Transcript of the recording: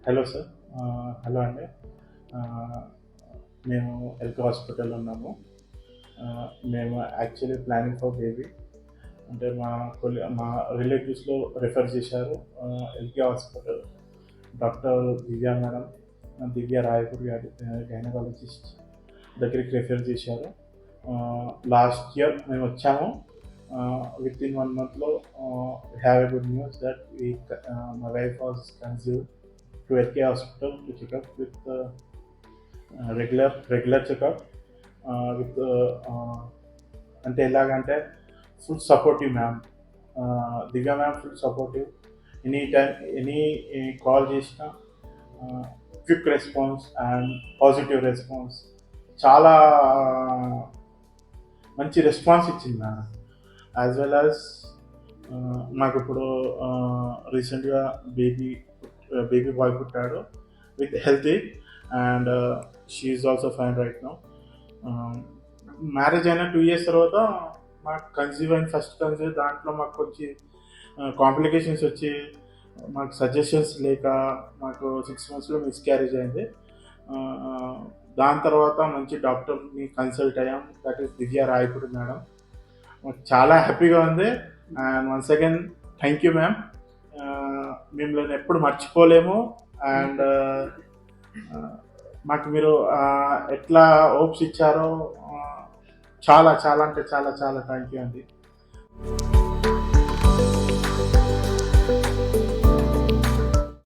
Hello sir. Hello అండి. ఆహ్, మేము ఎల్‌కే హాస్పిటల్‌లో ఉన్నాము. మేము యాక్చువల్లీ ప్లానింగ్ ఫర్ బేబీ. అంటే మా రిలేటివ్స్‌లో రిఫర్ చేశారు. LK hospital doctor Divya madam, Divya Rayapur garu gynaecologist దగ్గరికి రిఫర్ చేశారు. లాస్ట్ ఇయర్ మేము వచ్చాము. వితిన్ 1 monthలో we have a good news that my wife was conceived to LK Hospital to check up with regular checkup with అంటే ఎలాగంటే full supportive ma'am. Divya ma'am full supportive. Any time any call చేసిన quick response and positive response. చాలా మంచి response ఇచ్చింది ma'am. As well as మాకు ఇప్పుడు రీసెంట్గా baby boy పుట్టాడు with healthy and she is also fine right now. Marriage అయిన 2 years తర్వాత మాకు ఫస్ట్ కన్సీవ్ దాంట్లో మాకు కొంచెం కాంప్లికేషన్స్ వచ్చి మాకు సజెషన్స్ లేక మాకు 6 monthsలో మిస్క్యారేజ్ అయింది. దాని తర్వాత మంచి డాక్టర్ని కన్సల్ట్ అయ్యాం, that is Divya Rayapudi madam. మాకు చాలా హ్యాపీగా ఉంది and once again thank you ma'am. మిమ్మల్ని ఎప్పుడు మర్చిపోలేము అండ్ మాకు మీరు ఎట్లా హోప్స్ ఇచ్చారో చాలా చాలా అంటే చాలా చాలా థ్యాంక్ యూ అండి.